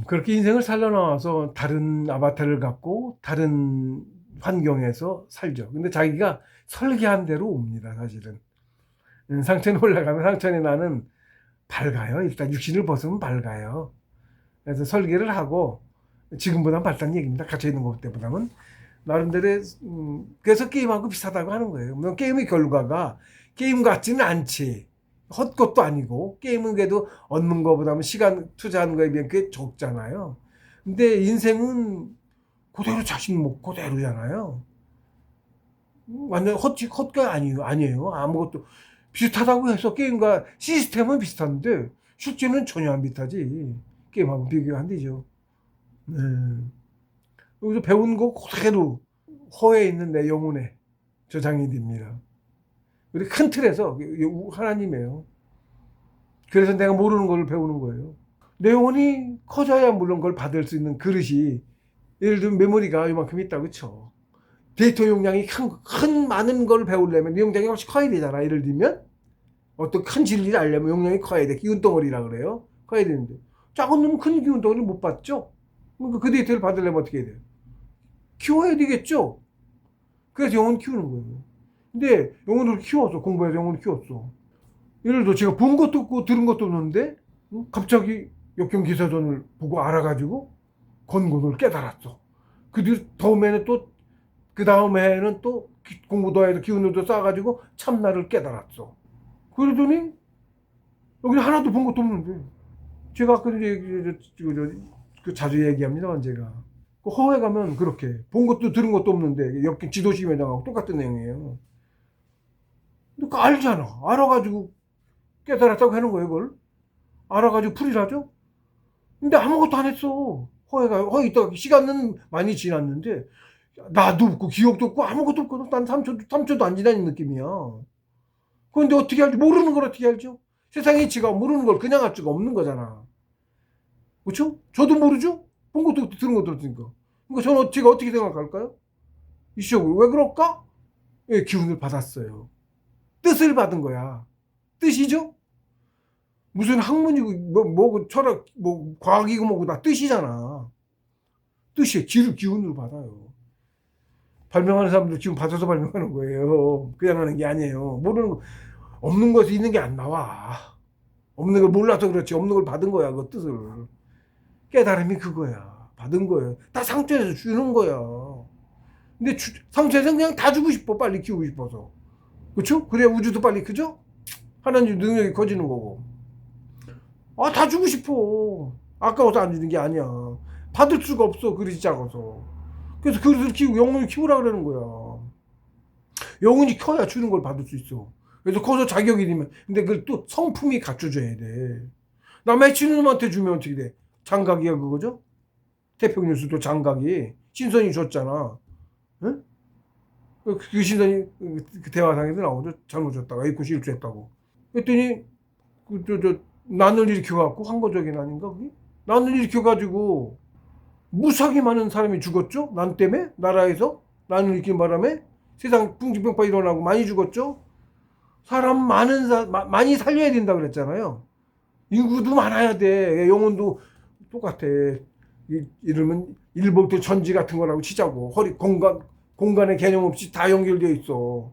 그렇게 인생을 살려나와서 다른 아바타를 갖고 다른 환경에서 살죠. 근데 자기가 설계한 대로 옵니다, 사실은. 상천에 올라가면 상천의 나는 밝아요. 일단 육신을 벗으면 밝아요. 그래서 설계를 하고 지금보다는 밝다는 얘기입니다. 갇혀있는 것 때보다는. 나름대로 그래서 게임하고 비슷하다고 하는 거예요. 물론 게임의 결과가 게임 같지는 않지. 헛것도 아니고 게임은 그래도 얻는 것보다는 시간 투자하는 거에 비해 꽤 적잖아요. 근데 인생은 그대로 자신 못 그대로잖아요. 완전 헛가 아니에요. 아무것도 비슷하다고 해서 게임과 시스템은 비슷한데 실제는 전혀 안 비슷하지. 게임하고 비교가 안 되죠. 네. 여기서 배운 거 그대로 허에 있는 내 영혼에 저장이 됩니다. 우리 큰 틀에서 하나님이에요. 그래서 내가 모르는 걸 배우는 거예요. 내 영혼이 커져야 물론 그걸 받을 수 있는 그릇이, 예를 들면 메모리가 이만큼 있다, 그쵸? 데이터 용량이 큰 많은 걸 배우려면 용량이 훨씬 커야 되잖아. 예를 들면 어떤 큰 진리를 알려면 용량이 커야 돼. 기운덩어리라 그래요. 커야 되는데 작은 놈은 큰 기운덩어리를 못 받죠. 그러니까 그 데이터를 받으려면 어떻게 해야 돼요? 키워야 되겠죠. 그래서 영혼 키우는 거예요. 근데 영혼을 키웠어. 공부해서 영혼을 키웠어. 예를 들어 제가 본 것도 없고 들은 것도 없는데 갑자기 역경기사전을 보고 알아가지고 건곤을 깨달았어. 다음에는 또 그 다음에는 또 공부 더 해서 기운을 더 쌓아가지고 참나를 깨달았어. 그러더니 여기 하나도 본 것도 없는데, 제가 아까 그 자주 얘기합니다만, 제가 그 허회 가면 그렇게 본 것도 들은 것도 없는데 역경 지도심회장하고 똑같은 내용이에요. 근데 그 알잖아. 알아가지고 깨달았다고 하는 거예요, 그걸. 알아가지고 풀이라죠? 근데 아무것도 안 했어. 허에 있다가 시간은 많이 지났는데, 나도 없고, 기억도 없고, 아무것도 없고, 난 3초도 안 지나는 느낌이야. 그런데 어떻게 알지? 모르는 걸 어떻게 알죠? 세상의 이치가 모르는 걸 그냥 알 수가 없는 거잖아. 그렇죠? 저도 모르죠? 본 것도 없고, 들은 것도 없으니까. 그러니까 저는 제가 어떻게 생각할까요? 이 시험을 왜 그럴까? 예, 기운을 받았어요. 뜻을 받은 거야. 뜻이죠? 무슨 학문이고 뭐고 철학 뭐 과학이고 뭐고 다 뜻이잖아. 뜻이에요. 기운으로 받아요. 발명하는 사람들 기운 받아서 발명하는 거예요. 그냥 하는 게 아니에요. 모르는 거, 없는 것이 있는 게 안 나와. 없는 걸 몰라서 그렇지. 없는 걸 받은 거야. 그 뜻을. 깨달음이 그거야. 받은 거예요. 다 상처에서 주는 거야. 근데 상처에서 그냥 다 주고 싶어. 빨리 키우고 싶어서. 그렇죠? 그래야 우주도 빨리 크죠? 하나님 능력이 커지는 거고. 아, 다 주고 싶어. 아까워서 안 주는 게 아니야. 받을 수가 없어. 그릇이 작아서. 그래서 그릇을 키우고 영혼을 키우라 그러는 거야. 영혼이 커야 주는 걸 받을 수 있어. 그래서 커서 자격이 되면. 근데 그걸 또 성품이 갖춰줘야 돼. 남의 친놈한테 주면 어떻게 돼? 장각이야, 그거죠? 태평뉴스도 장각이. 신선이 줬잖아. 응? 그 신선이 그 대화상에도 나오죠. 잘못 줬다가 에이쿠 실수했다고. 그랬더니 난을 일으켜갖고 황거적인 아닌가 그게? 난을 일으켜가지고 무수하게 많은 사람이 죽었죠. 난 때문에 나라에서 난을 일으킨 바람에 세상 풍지병파 일어나고 많이 죽었죠. 사람 많이 살려야 된다 그랬잖아요. 인구도 많아야 돼. 영혼도 똑같아. 이러면 일복도 전지 같은 거라고 치자고. 공간의 개념 없이 다 연결되어 있어.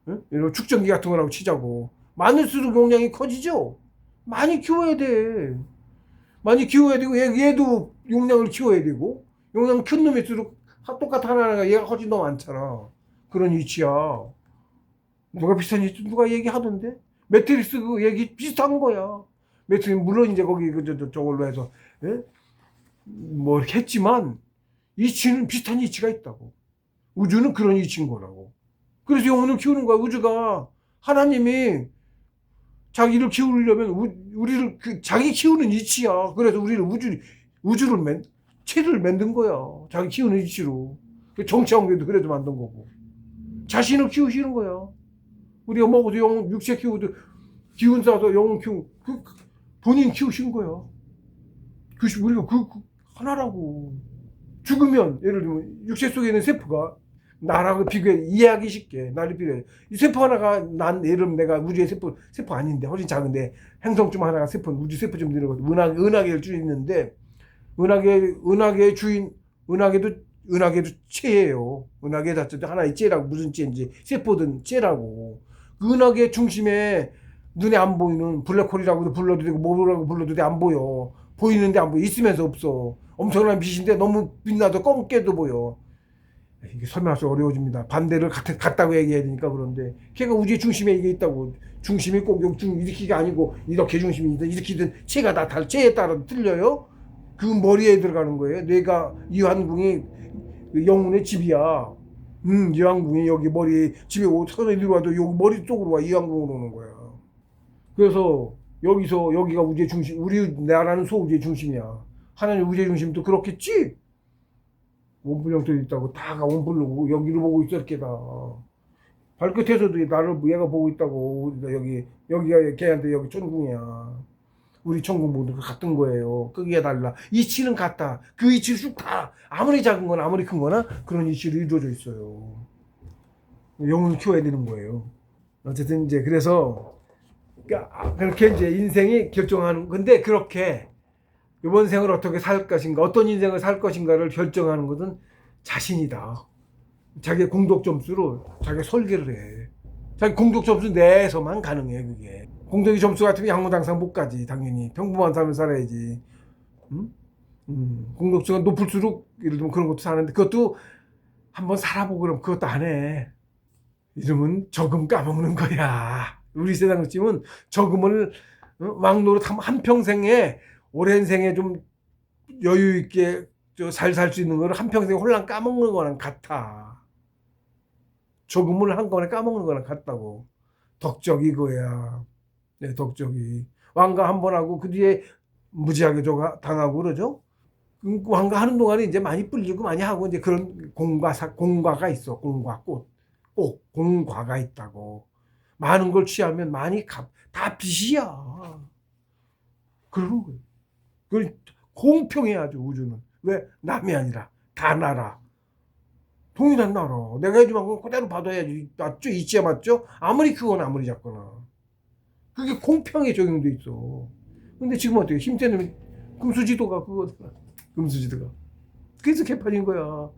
응? 이런 축전기 같은 거라고 치자고. 많을수록 용량이 커지죠. 많이 키워야 돼. 많이 키워야 되고, 얘도 용량을 키워야 되고, 용량 큰 놈일수록 똑같은 하나가 얘가 훨씬 더 많잖아. 그런 이치야. 누가 비슷한 이치, 누가 얘기하던데? 매트릭스 그 얘기 비슷한 거야. 매트릭스, 물론 이제 거기 저걸로 해서, 예? 뭐 이렇게 했지만, 이치는 비슷한 이치가 있다고. 우주는 그런 이치인 거라고. 그래서 영혼을 키우는 거야. 우주가 하나님이 자기를 키우려면 우리를 자기 키우는 이치야. 그래서 우리를 체를 만든 거야. 자기 키우는 이치로. 정치왕국도 그래도 만든 거고. 자신을 키우시는 거야. 우리가 먹어도 영혼, 육체 키우도 기운 쌓아서 영혼 키우고 본인 키우신 거야. 우리가 하나라고. 죽으면 예를 들면 육체 속에 있는 세포가 나라고 이해하기 쉽게 나를 비교해. 이 세포 하나가 예를 들면 내가 우주의 세포 아닌데 훨씬 작은데 행성쯤 하나가 우주 세포 좀 되는 거죠. 은하계를 쭉 있는데 은하계의 주인, 은하계도 째예요. 은하계 자체도 하나의 째라고, 무슨 째인지 세포든 째라고. 그 은하계 중심에 눈에 안 보이는 블랙홀이라고도 불러도 되고 뭐라고 불러도 돼. 안 보여. 보이는데 안 보여. 있으면서 없어. 엄청난 빛인데 너무 빛나도 검게도 보여. 이게 설명할 수 어려워집니다. 반대를 같다고 얘기해야 되니까. 그런데 걔가 우주의 중심에 이게 있다고. 중심이 꼭 이렇게가 아니고 이렇게 중심이 이렇게든 체가 다 체에 따라 틀려요. 그 머리에 들어가는 거예요. 뇌가 이완궁이 영혼의 집이야. 이완궁이 여기 머리 집에 손에 들어와도 여기 머리 쪽으로 와. 이완궁으로 오는 거야. 그래서 여기가 우주의 중심, 우리 나라는 소우주의 중심이야. 하나님 우주의 중심도 그렇겠지? 원뿔형들이 있다고 다가 원뿔로 여기를 보고 있어. 이렇게 다 발끝에서도 나를 얘가 보고 있다고. 여기가 걔한테 여기 천궁이야. 우리 천궁 모두 같은 거예요. 크기가 달라. 이치는 같다. 그 이치를 쭉 다 아무리 작은 거나 아무리 큰 거나 그런 이치로 이루어져 있어요. 영혼을 키워야 되는 거예요. 어쨌든 이제 그래서 그렇게 이제 인생이 결정하는 건데, 그렇게 이번 생을 어떻게 살 것인가, 어떤 인생을 살 것인가를 결정하는 것은 자신이다. 자기의 공덕 점수로 자기 설계를 해. 자기 공덕 점수 내에서만 가능해. 그게 공덕의 점수 같으면 양무당상 못 가지. 당연히 평범한 삶을 살아야지. 공덕수가 높을수록 예를 들면 그런 것도 사는데, 그것도 한번 살아보고 그러면 그것도 안 해. 이러면 저금 까먹는 거야. 우리 세상 지금은 저금을 왕노릇 한평생에, 오랜 생에 좀 여유 있게 잘 살 수 있는 거를 한평생에 홀랑 까먹는 거랑 같아. 저금을 한꺼번에 까먹는 거랑 같다고. 덕적이 그거야. 네, 덕적이. 왕가 한 번 하고 그 뒤에 무지하게 당하고 그러죠. 왕가 하는 동안에 이제 많이 불리고 많이 하고, 이제 그런 공과가 있어. 꼭 공과가 있다고. 많은 걸 취하면 많이 다 빚이야. 그러는 거예요. 그걸 공평해야죠, 우주는. 왜? 남이 아니라 다 나라. 동일한 나라. 내가 해주면 그건 그대로 받아야지. 맞죠? 이치야 맞죠? 아무리 크거나 아무리 작거나. 그게 공평에 적용돼 있어. 근데 지금 어떻게 힘세는 금수지도가 그거잖아. 금수지도가. 그래서 개판인 거야.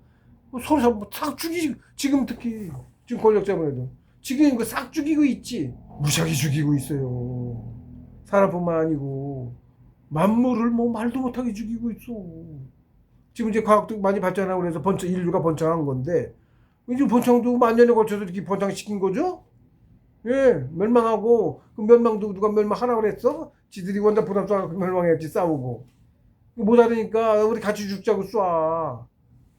서로 싹 죽이지. 지금 특히 지금 권력자만 해도 지금 그 싹 죽이고 있지. 무지하게 죽이고 있어요. 사람뿐만 아니고 만물을 뭐 말도 못하게 죽이고 있어. 지금 이제 과학도 많이 발전하고 그래서 인류가 번창한 건데, 이제 번창도 만년에 걸쳐서 이렇게 번창시킨 거죠? 예, 멸망하고, 그 멸망도 누가 멸망하라고 그랬어? 지들이 원자포탄 쏴갖고 멸망했지, 싸우고. 못 알으니까 우리 같이 죽자고 쏴.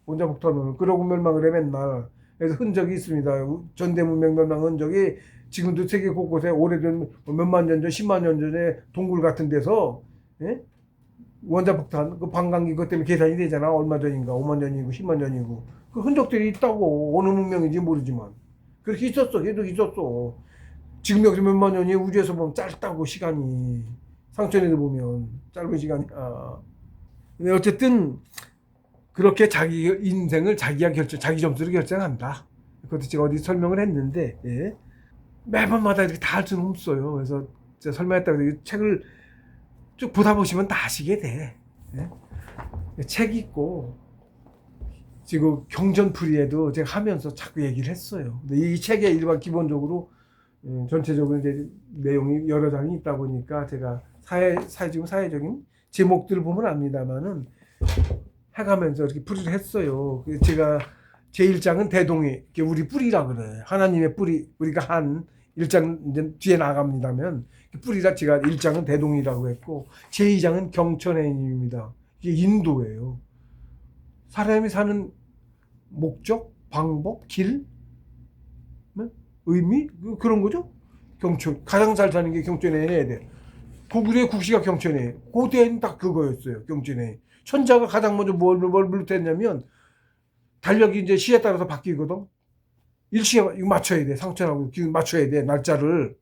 원자폭탄을. 그러고 멸망을 해, 맨날. 그래서 흔적이 있습니다. 전대문명 멸망 흔적이 지금도 세계 곳곳에 오래된 몇만 년 전, 10만 년 전에 동굴 같은 데서, 예? 원자폭탄, 그 방광기 그것 때문에 계산이 되잖아. 얼마 전인가, 5만 년이고 10만 년이고. 그 흔적들이 있다고. 어느 문명인지 모르지만. 그렇게 있었어. 계속 있었어. 지금 여기서 몇만 년이 우주에서 보면 짧다고, 시간이. 상천에서 보면 짧은 시간이야. 근데 어쨌든 그렇게 자기 인생을 자기 점수를 결정한다. 그것도 제가 어디 설명을 했는데, 예. 매번마다 이렇게 다 할 수는 없어요. 그래서 제가 설명했다고 해서 책을 쭉 보다 보시면 다 아시게 돼. 예? 책 있고, 지금 경전풀이에도 제가 하면서 자꾸 얘기를 했어요. 근데 이 책에 일반 기본적으로 전체적으로 이제 내용이 여러 장이 있다 보니까 제가 지금 사회적인 제목들을 보면 압니다만은 해가면서 이렇게 풀이를 했어요. 제가 제1장은 대동이, 우리 뿌리라 그래. 하나님의 뿌리, 우리가 한 1장 이제 뒤에 나갑니다면 뿌리라 제가 1장은 대동이라고 했고, 제2장은 경천해입니다. 이게 인도예요. 사람이 사는 목적, 방법, 길, 의미, 그런 거죠. 경천, 가장 잘 사는 게 경천해야 돼. 고구려의 국시가 경천해. 고대는 딱 그거였어요. 경천해. 천자가 가장 먼저 뭘 물었냐면, 달력이 이제 시에 따라서 바뀌거든. 일시에 이거 맞춰야 돼. 상천하고 기운 맞춰야 돼. 날짜를.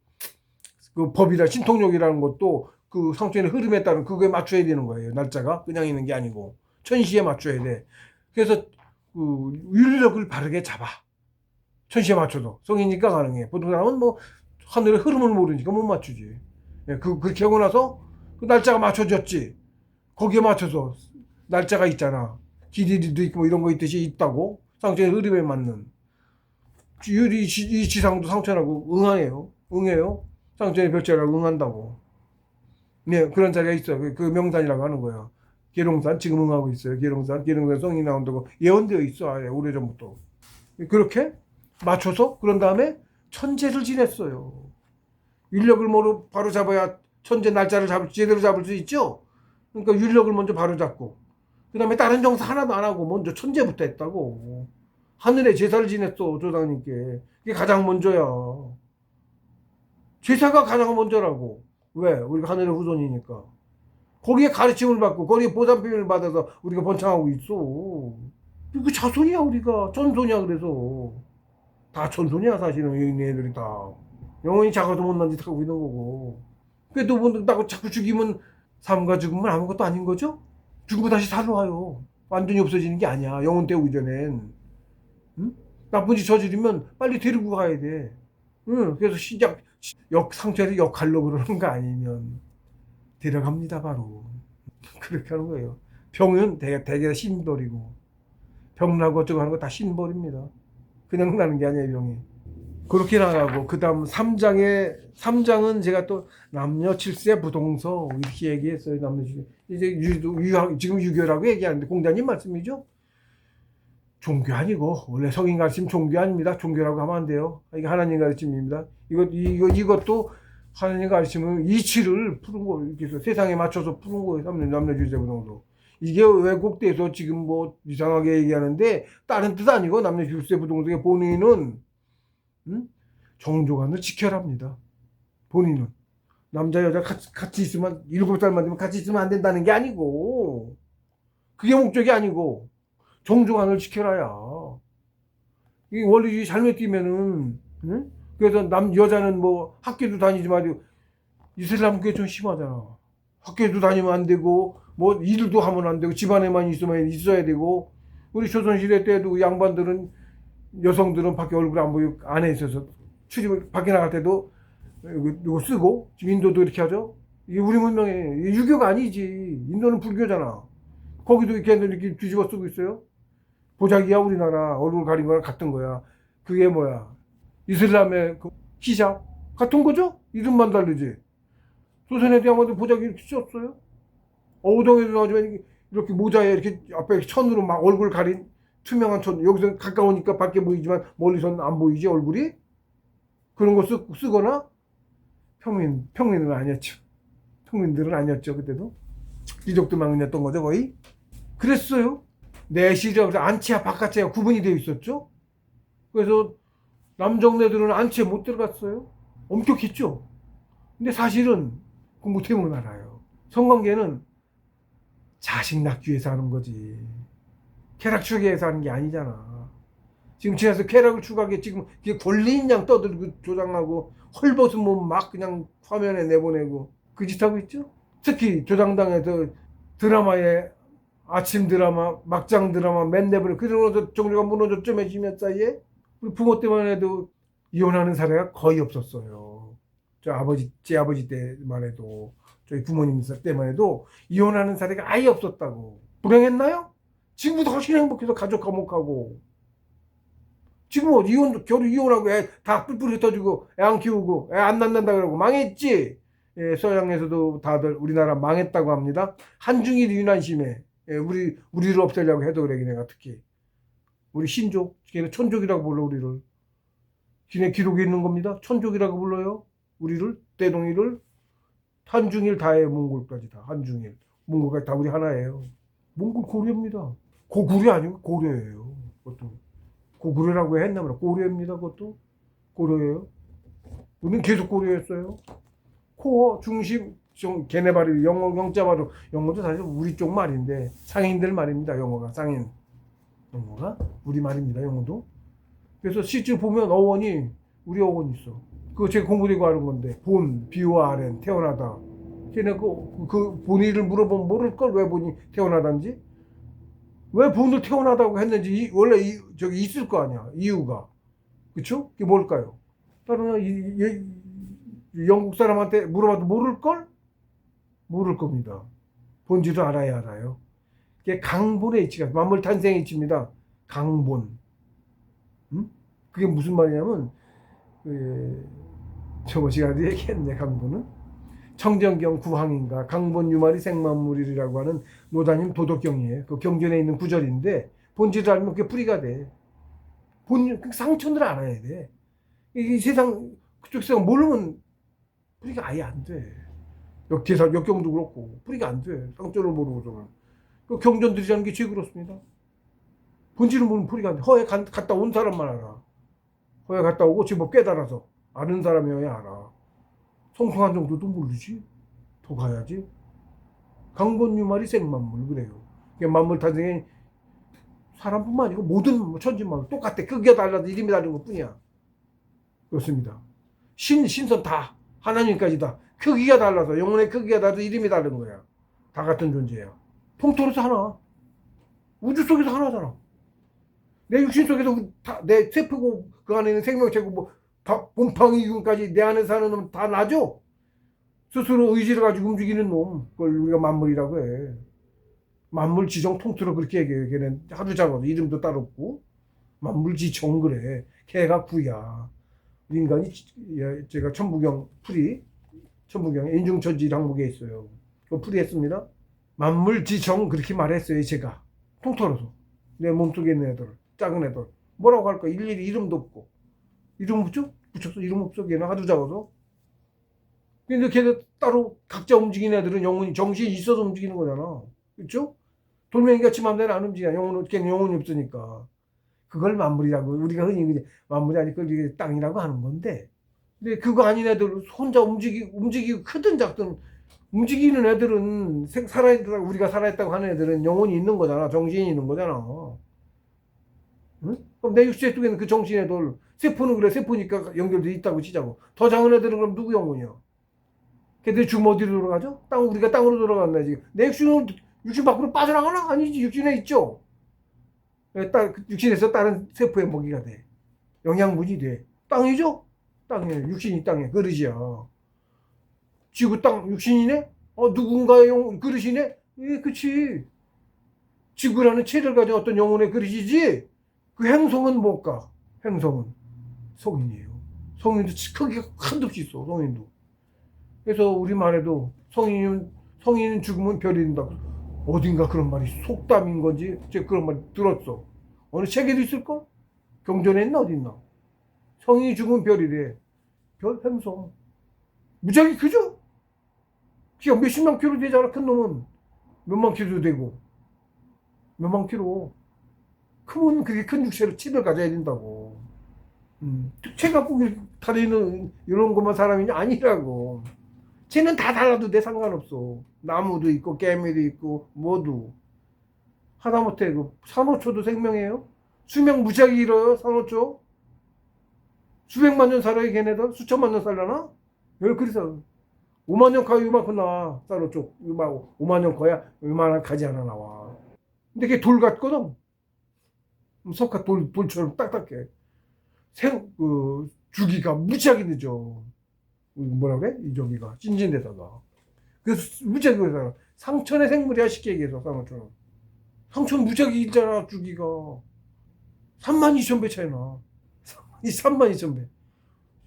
그 법이라 신통력이라는 것도 그 상천의 흐름에 따른 그거에 맞춰야 되는 거예요. 날짜가 그냥 있는 게 아니고 천시에 맞춰야 돼. 그래서 그 윤력을 바르게 잡아. 천시에 맞춰도 성이니까 가능해. 보통 사람은 뭐 하늘의 흐름을 모르니까 못 맞추지. 그렇게 하고 나서 그 날짜가 맞춰졌지. 거기에 맞춰서 날짜가 있잖아. 길이도 있고 뭐 이런 거 있듯이 있다고. 상처의 흐름에 맞는. 이 지상도 상처라고 응하네요. 응해요. 상처의 별자라고 응한다고. 네, 그런 자리가 있어요. 그 명산이라고 하는 거예요. 계룡산 지금 응하고 있어요. 계룡산 성이 나온다고 예언되어 있어. 아예 오래전부터. 그렇게 맞춰서 그런 다음에 천재를 지냈어요. 윤력을 바로 잡아야 천재 날짜를 제대로 잡을 수 있죠. 그러니까 윤력을 먼저 바로 잡고 그 다음에 다른 정사 하나도 안 하고 먼저 천재부터 했다고. 하늘에 제사를 지냈어 조상님께. 그게 가장 먼저야. 제사가 가장 먼저라고. 왜? 우리가 하늘의 후손이니까. 거기에 가르침을 받고 거기에 보살핌을 받아서 우리가 번창하고 있어. 그 자손이야 우리가. 전손이야. 그래서 다 전손이야 사실은. 얘네들이 다 영혼이 작아도 못난 짓 하고 있는 거고. 그래도 뭐 자꾸 죽이면 삶과 죽음은 아무것도 아닌 거죠. 죽고 다시 살아와요. 완전히 없어지는 게 아니야. 영혼 떼오기 전엔. 응? 나쁜 짓 저지르면 빨리 데리고 가야 돼. 응. 그래서 상처를 역할로 그러는 거 아니면 데려갑니다 바로. 그렇게 하는 거예요. 병은 대개 신벌이고 병나고 어쩌고 하는 거 다 신벌입니다. 그냥 나는 게 아니에요 병이. 그렇게 나가고 그 다음 3장은 제가 또 남녀 7세 부동서 이렇게 얘기했어요. 남녀 7세. 이제 지금 유교라고 얘기하는데 공자님 말씀이죠. 종교 아니고 원래 성인 가르침 종교 아닙니다. 종교라고 하면 안 돼요. 이게 하나님 가르침입니다. 이것도 하나님 가르침은 이치를 푸는 거 이렇게 해서 세상에 맞춰서 푸는 거예요. 남녀 7세 부동서. 이게 왜곡돼서 지금 뭐 이상하게 얘기하는데 다른 뜻 아니고 남녀 7세 부동서의 본인은 정조관을 지켜랍니다. 본인은 남자 여자 같이 있으면 7살만 되면 같이 있으면 안 된다는 게 아니고 그게 목적이 아니고 정조관을 지켜라야. 이 원리 잘못 뛰면은 그래서 여자는 뭐 학교도 다니지 말고 이슬람교에 좀 심하잖아. 학교도 다니면 안 되고 뭐 일도 하면 안 되고 집안에만 있어야 되고. 우리 조선시대 때도 양반들은 여성들은 밖에 얼굴 안 보이고 안에 있어서 출입을 밖에 나갈 때도 이거 쓰고. 지금 인도도 이렇게 하죠. 이게 우리 문명의 유교가 아니지. 인도는 불교잖아. 거기도 이렇게 뒤집어 쓰고 있어요. 보자기야 우리나라 얼굴 가린 거랑 같은 거야. 그게 뭐야? 이슬람의 그 히잡 같은 거죠? 이름만 다르지. 조선의 양반들 보자기 이렇게 썼어요. 어우동에도 나오지만 이렇게 모자에 이렇게 앞에 천으로 막 얼굴 가린 투명한 천. 여기서 가까우니까 밖에 보이지만 멀리서는 안 보이지 얼굴이. 그런 거 쓰거나. 평민은 아니었죠. 평민들은 아니었죠 그때도. 귀족들만 그랬던 거죠 거의. 그랬어요. 내시죠. 안치와 바깥치가 구분이 되어 있었죠. 그래서 남정네들은 안치에 못 들어갔어요. 엄격했죠. 근데 사실은 공부 때문에 알아요. 성관계는 자식 낳기 위해서 하는 거지. 쾌락 추구하기 위해서 하는 게 아니잖아. 지금 지나서 쾌락을 추구하게 지금 권리인 양 떠들고 조장하고 헐벗은 몸 막 그냥 화면에 내보내고 그 짓 하고 있죠. 특히 조장당에서 드라마에 아침 드라마, 막장 드라마, 맨내버려. 그러면서 종교가 무너졌죠. 몇십 년 사이에. 우리 부모 때만 해도 이혼하는 사례가 거의 없었어요. 제 아버지 때만 해도, 저희 부모님 때만 해도 이혼하는 사례가 아예 없었다고. 불행했나요? 지금부터 훨씬 행복해서 가족 화목하고. 지금 뭐 겨우 이혼하고 애 다 뿔뿔이 흩어지고 애 안 키우고 애 안 낳는다 그러고 망했지. 예, 서양에서도 다들 우리나라 망했다고 합니다. 한중일 유난심에. 예, 우리를 없애려고 해도 그래. 걔네가 특히 우리 신족, 걔네 천족이라고 불러 우리를. 걔네 기록에 있는 겁니다. 천족이라고 불러요. 우리를, 대동이를. 한중일 다해 몽골까지 다. 한중일 몽골까지 다 우리 하나예요. 몽골 고려입니다. 고구려 아니고 고려예요. 그것도 고구려라고 했나 보다. 고려입니다. 그것도 고려예요. 우리는 계속 고려였어요. 코어 중심 걔네 말이 영자 말로. 영어도 사실 우리 쪽 말인데 상인들 말입니다. 영어가 상인. 영어가 우리 말입니다. 영어도. 그래서 실제 보면 어원이 우리 어원이 있어. 그거 제가 공부되고 하는 건데 본, BORN 태어나다. 걔네 그 본의를 물어보면 모를 걸. 왜 본이 태어나단지. 왜 본을 태어나다고 했는지 원래 저기 있을 거 아니야. 이유가. 그쵸? 그게 뭘까요? 다른 영국 사람한테 물어봐도 모를 걸? 모를 겁니다. 본질을 알아야 알아요. 그게 강본의 이치가 만물 탄생의 이치입니다. 강본. 그게 무슨 말이냐면 저번 시간에 얘기했네. 강본은 청정경 구항인가 강본 유말이 생만물이라고 하는 노다님 도덕경이에요. 그 경전에 있는 구절인데 본질을 알면 그게 풀이가 돼. 상천을 알아야 돼. 이 세상 그쪽 세상 모르면 풀이가 아예 안 돼. 역경도 그렇고 풀이가 안 돼. 상천을 모르고서는. 그 경전들이라는 게 제일 그렇습니다. 본질을 모르면 풀이가 안 돼. 허에 갔다 온 사람만 알아. 허에 갔다 오고 제법 깨달아서 아는 사람이어야 알아. 성통한 정도도 모르지. 더 가야지. 강본유말이 생만물 그래요. 만물 탄생에 사람뿐만 아니고 모든 천지만 똑같아. 크기가 달라도 이름이 다른 것뿐이야. 그렇습니다. 신선 다 하나님까지 다 크기가 달라서 영혼의 크기가 달라서 이름이 다른 거야. 다 같은 존재야. 통틀어서 하나. 우주 속에서 하나잖아. 내 육신 속에서 내 세포고 그 안에 있는 생명체고 뭐 곰팡이균까지 내 안에 사는 놈 다 나죠? 스스로 의지를 가지고 움직이는 놈. 그걸 우리가 만물이라고 해. 만물지정 통틀어 그렇게 얘기해요. 걔는 하도 작아도 이름도 따로 없고 만물지정 그래. 걔가 구야. 인간이 제가 천부경 풀이 천부경에 인중천지 항목에 있어요. 그 풀이했습니다. 만물지정 그렇게 말했어요. 제가 통틀어서 내 몸속에 있는 애들 작은 애들 뭐라고 할까 일일이 이름도 없고 이름 붙였어. 이름 없어. 걔는 하도 작아서. 근데 걔들 따로 각자 움직이는 애들은 영혼이 정신이 있어서 움직이는 거잖아. 그렇죠? 돌멩이같이 맘대로 안 움직여. 걔는 영혼이 없으니까. 그걸 만물이라고 우리가 흔히 만물이 아니고 땅이라고 하는 건데. 근데 그거 아닌 애들 혼자 움직이고 크든 작든 움직이는 애들은 살아있다고 우리가 살아있다고 하는 애들은 영혼이 있는 거잖아. 정신이 있는 거잖아. 응? 그럼 내 육체 속에는 그 정신의 돌 세포는 그래 세포니까 연결돼 있다고 치자고. 더 작은 애들은 그럼 누구 영혼이야? 걔들 죽으면 어디로 돌아가죠? 우리가 땅으로 돌아간다 지금. 내 육신 밖으로 빠져나가나? 아니지. 육신에 있죠. 육신에서 다른 세포의 먹이가 돼. 영양분이 돼. 땅이죠? 땅에 육신이 땅에 그릇이야. 지구 땅 육신이네? 누군가의 그릇이네? 예, 그치. 지구라는 체를 가진 어떤 영혼의 그릇이지. 그 행성은 뭘까? 행성은 성인이에요. 성인도 크기가 한도 없이 있어. 성인도. 그래서 우리 말에도 성인은 죽으면 별이 된다. 어딘가 그런 말이 속담인 건지 제가 그런 말 들었어. 어느 책에도 있을까? 경전에 있나 어디 있나? 성인이 죽으면 별이래. 별 행성. 무지하게 크죠? 기가 몇십만 킬로 되잖아. 큰 놈은 몇만 킬로 되고 몇만 킬로. 크면 그게 큰 육체로 칩을 가져야 된다고. 특체 갖고 다니는 이런 것만 사람이냐? 아니라고. 쟤는 다 달라도 내 상관없어. 나무도 있고 개미도 있고 모두. 하다못해 그 산호초도 생명이에요. 수명 무지하게 길어요. 산호초. 수백만 년 살아요. 걔네들. 수천만 년 살려나? 왜 그래서 5만 년 커야 이만큼 나와. 산호초 5만 년 커야 이만한 가지 하나 나와. 근데 걔 돌 같거든. 석화 돌처럼 딱딱해. 주기가 무지하게 늦어. 뭐라 그래? 이 저기가 찐진대사가. 그래서 무지하게 그러잖아. 상천의 생물이야 쉽게 얘기해서. 상천은 상천 무지하게 길잖아. 주기가 32,000배 차이나. 32,000배.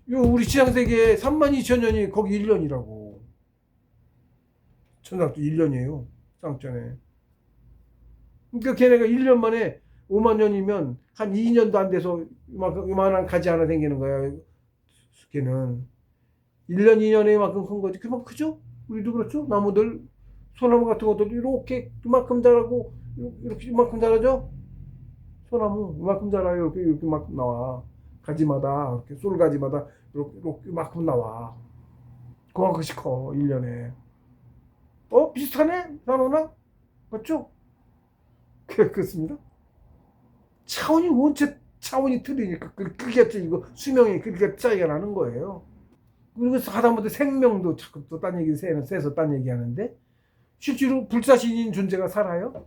우리 지상세계에 32,000년이 거기 1년이라고. 천상도 1년이에요 상천에. 그러니까 걔네가 1년 만에 5만 년이면 한 2년도 안 돼서 이만한 가지 하나 생기는 거야. 걔는 1년 2년에 이만큼 큰 거지. 그만 크죠? 우리도 그렇죠? 나무들 소나무 같은 것도 이렇게 이만큼 자라고 이렇게 이만큼 자라죠? 소나무 이만큼 자라요. 이렇게 이만큼 나와. 가지마다 이렇게 솔가지마다 이렇게 이만큼 나와. 그만큼씩 커 1년에. 비슷하네? 나노나? 맞죠? 그렇습니다. 차원이 원체 차원이 틀리니까 그게 이거 수명이 그렇게 차이가 나는 거예요. 그리고 하다못해 생명도 자꾸 또 딴 얘기 세서 딴 얘기 하는데 실제로 불사신인 존재가 살아요?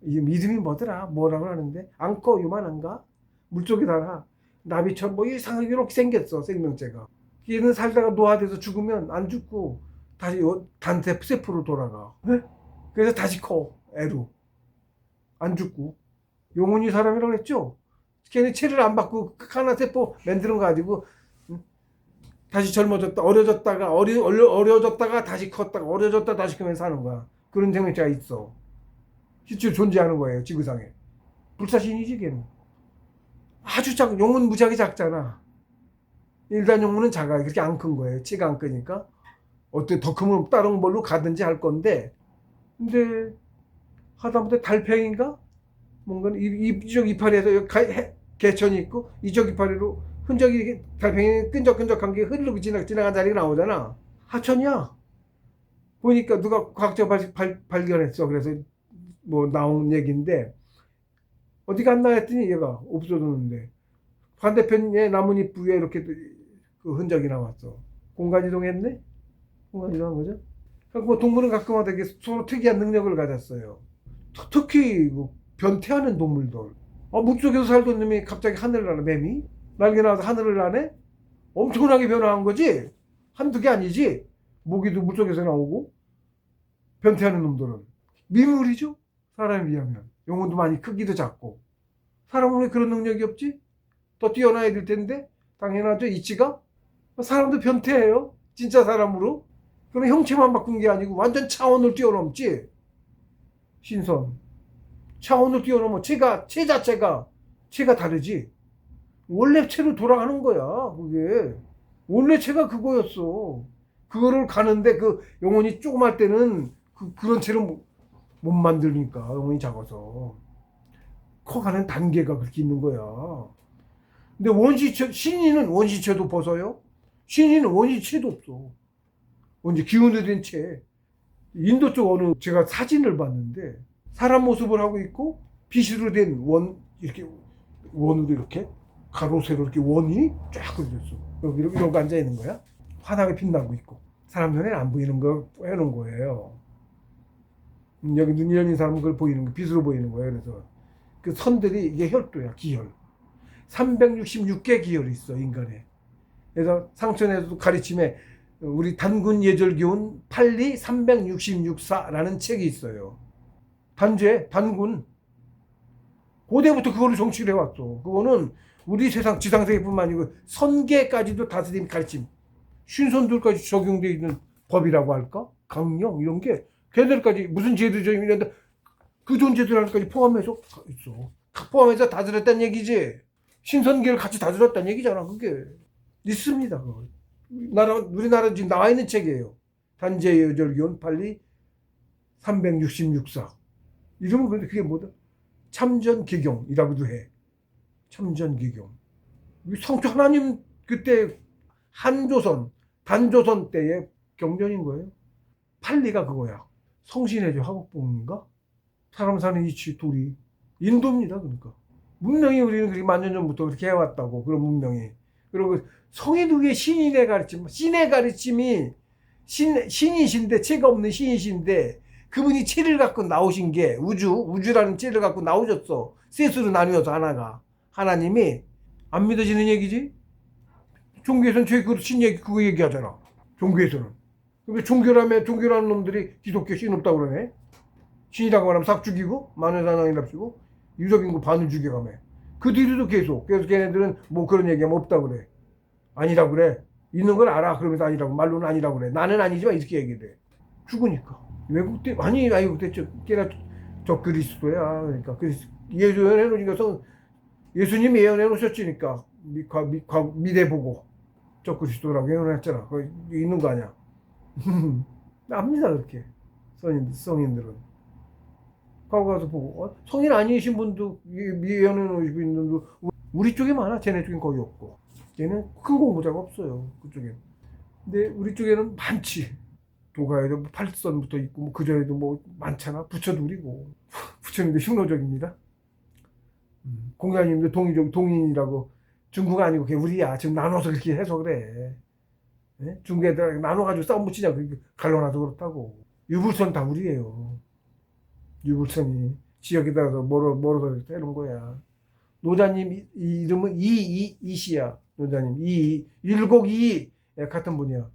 이름이 뭐라고 하는데 앙커 요만한가? 물속에 살아. 나비처럼 뭐 이상하게 이렇게 생겼어 생명체가. 얘는 살다가 노화돼서 죽으면 안 죽고 다시 단세포로 돌아가. 네? 그래서 다시 커. 애로. 안 죽고. 영혼이 사람이라고 했죠? 걔네 체를 안 받고 하나 세포 만드는 거 가지고 다시 젊어졌다, 어려졌다가, 어려졌다가 다시 컸다가, 어려졌다 다시 크면 사는 거야. 그런 생명체가 있어. 실제로 존재하는 거예요, 지구상에. 불사신이지, 걔는. 아주 영혼 무지하게 작잖아. 일반 영혼은 작아요. 그렇게 안 큰 거예요. 치가 안 크니까. 어떻게 더 크면 다른 걸로 가든지 할 건데. 근데, 하다못해 달팽이인가? 뭔가 이쪽 이파리에서 개천이 있고, 이쪽 이파리로 흔적이, 달팽이 끈적끈적한 게 흐르고 지나간 자리가 나오잖아. 하천이야. 보니까 누가 과학자가 발견했어. 그래서 뭐 나온 얘기인데, 어디 갔나 했더니 얘가 없어졌는데, 반대편에 나뭇잎 위에 이렇게 그 흔적이 나왔어. 공간이동했네? 공간이동한 거죠? 그러니까 뭐 동물은 가끔마다 되게 서로 특이한 능력을 가졌어요. 특히 뭐 변태하는 동물들. 물속에서 살던 놈이 갑자기 하늘을 나네, 뱀이? 날개 나와서 하늘을 나네? 엄청나게 변화한 거지? 한두 개 아니지? 모기도 물속에서 나오고. 변태하는 놈들은. 미물이죠? 사람에 비하면. 영혼도 많이 크기도 작고. 사람은 왜 그런 능력이 없지? 더 뛰어나야 될 텐데? 당연하죠, 이치가? 사람도 변태예요. 진짜 사람으로. 그럼 형체만 바꾼 게 아니고 완전 차원을 뛰어넘지. 신선. 차원을 뛰어넘어. 체 자체가 다르지. 원래 체로 돌아가는 거야, 그게. 원래 체가 그거였어. 그거를 가는데 그 영혼이 조그만 때는 그런 체를 못 만들니까, 영혼이 작아서. 커가는 단계가 그렇게 있는 거야. 근데 신인은 원시체도 벗어요? 신인은 원시체도 없어. 기운이 된 채. 인도 쪽 어느 제가 사진을 봤는데 사람 모습을 하고 있고 빛으로 된 이렇게 원으로 이렇게 가로 세로 이렇게 원이 쫙 그려졌어. 여기 이러고 앉아 있는 거야. 환하게 빛나고 있고 사람 눈에는 안 보이는 거 해놓은 거예요. 여기 눈이 열린 사람은 그걸 보이는 거, 빛으로 보이는 거예요. 그래서 그 선들이 이게 혈도야, 기혈. 366개 기혈이 있어, 인간에. 그래서 상천에서도 가르침에 우리 단군 예절기운 팔리 366사라는 책이 있어요. 단군. 고대부터 그거를 정치를 해왔어. 그거는 우리 세상 지상세계뿐만 아니고 선계까지도 다스림 가르침. 신선들까지 적용되어 있는 법이라고 할까? 강령 이런 게 걔들까지 무슨 제도적인 있는데 그 존재들까지 포함해서 있어. 포함해서 다 들었다는 얘기지. 신선계를 같이 다 들었다는 얘기잖아. 그게 있습니다. 그거. 우리나라 지금 나와 있는 책이에요. 단제여절기원 팔리 366사. 이름은 그런데 그게 뭐다? 참전기경이라고도 해. 참전기경. 성주 하나님 그때 단조선 때의 경전인 거예요. 팔리가 그거야. 성신해죠. 화국봉인가? 사람 사는 이치 둘이. 인도입니다. 그러니까. 문명이 우리는 그렇게 만년 전부터 그렇게 해왔다고. 그런 문명이. 그리고 성인 후에 신의 가르침이 신이신데 체가 없는 신이신데 그분이 체를 갖고 나오신 게 우주라는 체를 갖고 나오셨어. 셋으로 나뉘어서 하나가. 하나님이 안 믿어지는 얘기지? 종교에서는 신 얘기 그거 얘기하잖아. 종교에서는. 근데 종교라는 놈들이 기독교 신 없다고 그러네. 신이라고 말하면 싹 죽이고 만회사상이랍시고 유럽인구 반을 죽여가며. 그 뒤로도 계속. 그래서 걔네들은 뭐 그런 얘기하면 없다고 그래. 아니라고 그래. 있는 걸 알아. 그러면서 아니라고. 말로는 아니라고 그래. 나는 아니지만 이렇게 얘기를 해. 죽으니까. 외국 때, 그때 걔가 저 그리스도야. 그러니까 예언해 놓으니까 예수님이 예언해 놓으셨으니까 미래 보고 저 그리스도라고 예언했잖아. 거기 있는 거 아니야. 압니다. 그렇게. 성인들은. 가고 가서 보고 성인 아니신 분도 예언해 놓으시고 있는 분도 우리 쪽에 많아. 쟤네 쪽엔 거의 없고. 얘는 큰 공부자가 없어요. 그쪽에. 근데 우리 쪽에는 많지. 도가에도 뭐 팔선부터 있고 뭐 그전에도 뭐 많잖아. 부처들이고. 부처님도 흉노적입니다. 공자님도 동인이라고. 중국 아니고 그게 우리야. 지금 나눠서 그렇게 해서 그래. 네? 중국 애들 나눠가지고 싸움 붙이냐. 갈라놔서 그렇다고. 유불선 다 우리예요. 유불선이 지역에 따라서 멀어서 해놓은 거야. 노자님 이름은 이시야. 노자님 일곡이 같은 분이야.